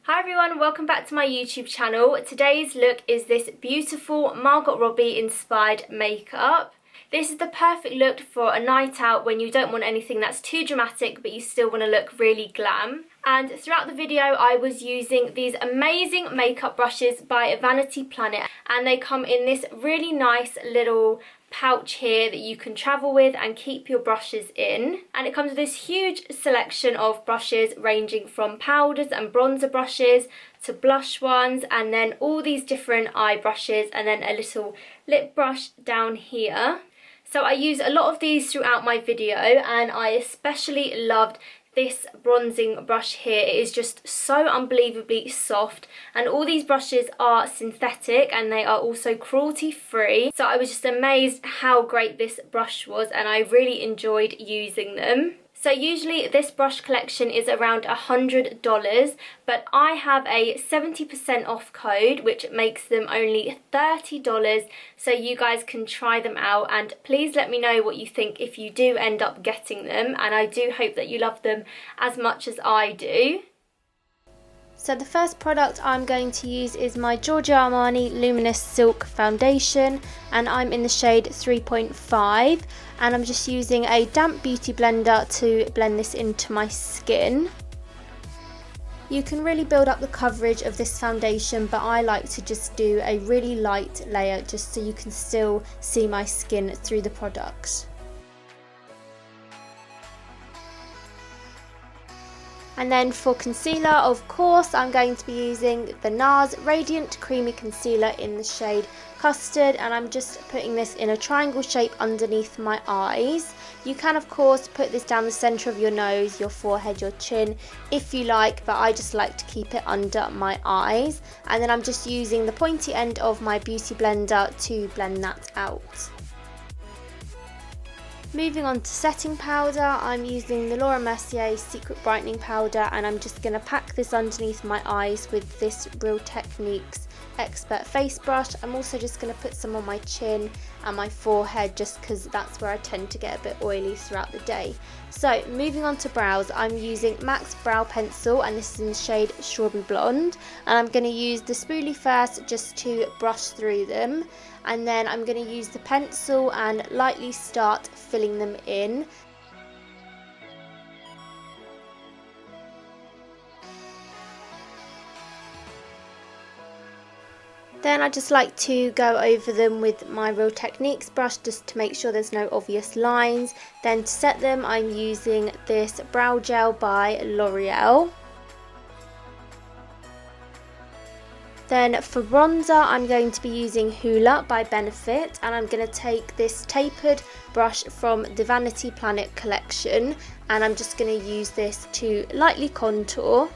Hi everyone, welcome back to my YouTube channel. Today's look is this beautiful Margot Robbie inspired makeup. This is the perfect look for a night out when you don't want anything that's too dramatic but you still want to look really glam. And throughout the video I was using these amazing makeup brushes by Vanity Planet, and they come in this really nice little pouch here that you can travel with and keep your brushes in. And it comes with this huge selection of brushes ranging from powders and bronzer brushes to blush ones, and then all these different eye brushes, and then a little lip brush down here. So I use a lot of these throughout my video, and I especially loved this bronzing brush here. It is just so unbelievably soft, and all these brushes are synthetic and they are also cruelty free, so I was just amazed how great this brush was and I really enjoyed using them. So usually this brush collection is around $100, but I have a 70% off code which makes them only $30, so you guys can try them out, and please let me know what you think if you do end up getting them, and I do hope that you love them as much as I do. So the first product I'm going to use is my Giorgio Armani Luminous Silk Foundation, and I'm in the shade 3.5, and I'm just using a damp beauty blender to blend this into my skin. You can really build up the coverage of this foundation, but I like to just do a really light layer just so you can still see my skin through the product. And then for concealer, of course, I'm going to be using the NARS Radiant Creamy Concealer in the shade Custard, and I'm just putting this in a triangle shape underneath my eyes. You can of course put this down the centre of your nose, your forehead, your chin if you like, but I just like to keep it under my eyes. And then I'm just using the pointy end of my beauty blender to blend that out. Moving on to setting powder, I'm using the Laura Mercier Secret Brightening Powder, and I'm just going to pack this underneath my eyes with this Real Techniques Expert Face Brush. I'm also just going to put some on my chin and my forehead just because that's where I tend to get a bit oily throughout the day. So moving on to brows, I'm using MAC's Brow Pencil, and this is in the shade Strawberry Blonde, and I'm going to use the spoolie first just to brush through them, and then I'm going to use the pencil and lightly start filling them in. Then I just like to go over them with my Real Techniques brush just to make sure there's no obvious lines. Then to set them, I'm using this brow gel by L'Oreal. Then for bronzer, I'm going to be using Hoola by Benefit, and I'm going to take this tapered brush from the Vanity Planet collection, and I'm just going to use this to lightly contour.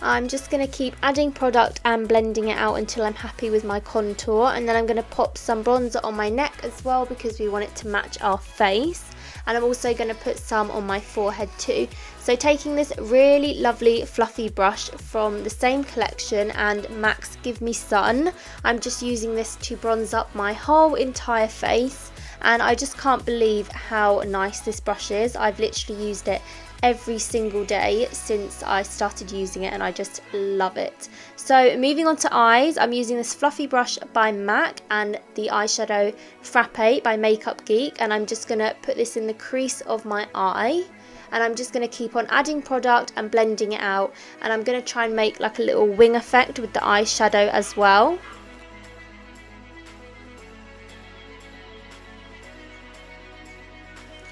I'm just going to keep adding product and blending it out until I'm happy with my contour, and then I'm going to pop some bronzer on my neck as well because we want it to match our face, and I'm also going to put some on my forehead too. So taking this really lovely fluffy brush from the same collection and MAC's Give Me Sun, I'm just using this to bronze up my whole entire face, and I just can't believe how nice this brush is. I've literally used it every single day since I started using it and I just love it. So moving on to eyes, I'm using this fluffy brush by MAC and the Eyeshadow Frappe by Makeup Geek, and I'm just going to put this in the crease of my eye, and I'm just going to keep on adding product and blending it out, and I'm going to try and make like a little wing effect with the eyeshadow as well.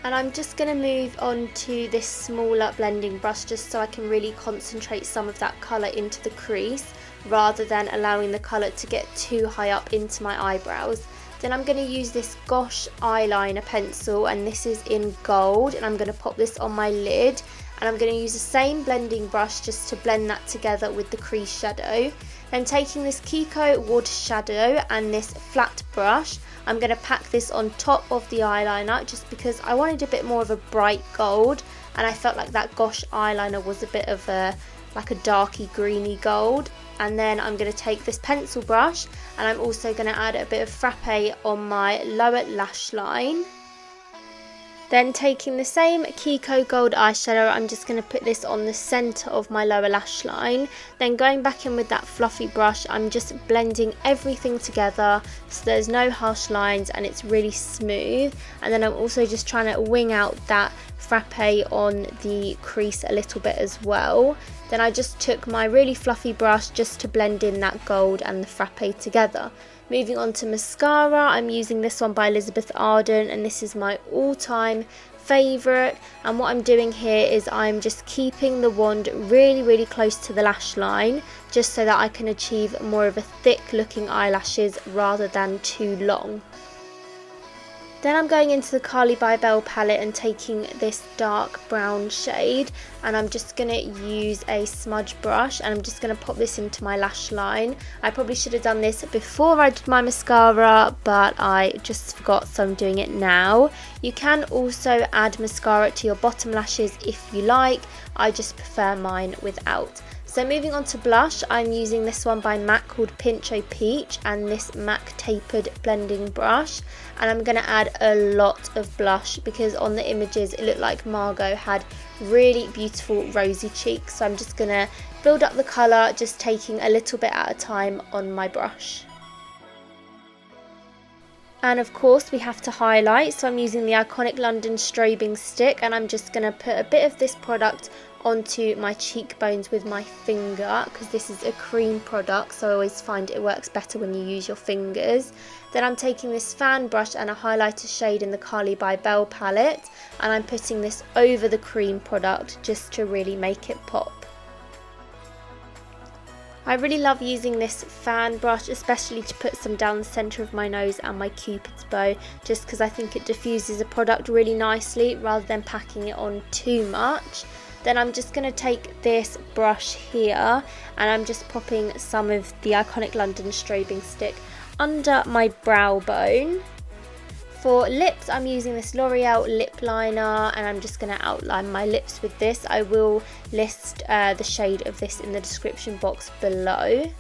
And I'm just going to move on to this smaller blending brush just so I can really concentrate some of that colour into the crease rather than allowing the colour to get too high up into my eyebrows. Then I'm going to use this Gosh eyeliner pencil, and this is in gold, and I'm going to pop this on my lid, and I'm going to use the same blending brush just to blend that together with the crease shadow. Then taking this Kiko Wood shadow and this flat brush, I'm going to pack this on top of the eyeliner just because I wanted a bit more of a bright gold, and I felt like that Gosh eyeliner was a bit of a like a darky greeny gold. And then I'm going to take this pencil brush and I'm also going to add a bit of frappe on my lower lash line. Then taking the same Kiko Gold eyeshadow, I'm just going to put this on the centre of my lower lash line. Then going back in with that fluffy brush, I'm just blending everything together so there's no harsh lines and it's really smooth. And then I'm also just trying to wing out that frappe on the crease a little bit as well. Then I just took my really fluffy brush just to blend in that gold and the frappe together. Moving on to mascara, I'm using this one by Elizabeth Arden, and this is my all-time favourite. And what I'm doing here is I'm just keeping the wand really close to the lash line, just so that I can achieve more of a thick looking eyelashes rather than too long. Then I'm going into the Carly by Belle palette and taking this dark brown shade, and I'm just going to use a smudge brush and I'm just going to pop this into my lash line. I probably should have done this before I did my mascara, but I just forgot, so I'm doing it now. You can also add mascara to your bottom lashes if you like. I just prefer mine without. So moving on to blush, I'm using this one by MAC called Pincho Peach and this MAC tapered blending brush, and I'm going to add a lot of blush because on the images it looked like Margot had really beautiful rosy cheeks, so I'm just going to build up the colour, just taking a little bit at a time on my brush. And of course we have to highlight, so I'm using the iconic London strobing stick and I'm just going to put a bit of this product onto my cheekbones with my finger because this is a cream product, so I always find it works better when you use your fingers. Then I'm taking this fan brush and a highlighter shade in the Carly by Belle palette and I'm putting this over the cream product just to really make it pop. I really love using this fan brush, especially to put some down the centre of my nose and my cupid's bow, just because I think it diffuses a product really nicely rather than packing it on too much. Then I'm just going to take this brush here and I'm just popping some of the iconic London strobing stick under my brow bone. For lips, I'm using this L'Oreal lip liner and I'm just going to outline my lips with this. I will list the shade of this in the description box below.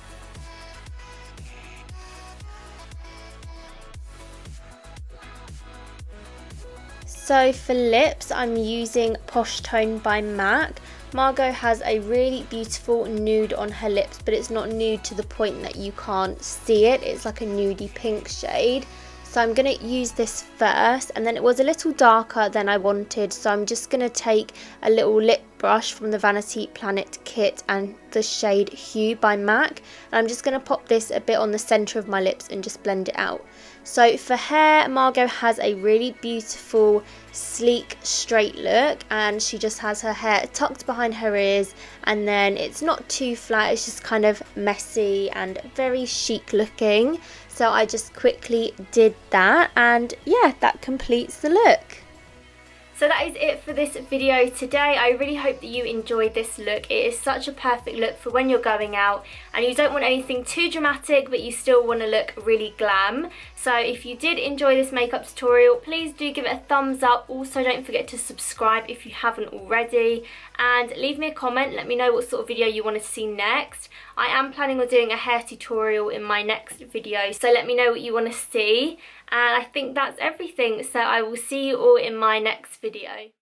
So for lips, I'm using Posh Tone by MAC. Margot has a really beautiful nude on her lips, but it's not nude to the point that you can't see it. It's like a nudie pink shade. So I'm going to use this first, and then it was a little darker than I wanted, so I'm just going to take a little lip brush from the Vanity Planet kit and the shade Hue by MAC, and I'm just going to pop this a bit on the centre of my lips and just blend it out. So for hair, Margot has a really beautiful, sleek, straight look, and she just has her hair tucked behind her ears, and then it's not too flat, it's just kind of messy and very chic looking. So I just quickly did that, and yeah, that completes the look. So that is it for this video today. I really hope that you enjoyed this look. It is such a perfect look for when you're going out and you don't want anything too dramatic, but you still want to look really glam. So if you did enjoy this makeup tutorial, please do give it a thumbs up. Also, don't forget to subscribe if you haven't already, and leave me a comment. Let me know what sort of video you want to see next. I am planning on doing a hair tutorial in my next video, so let me know what you want to see. And I think that's everything, so I will see you all in my next video.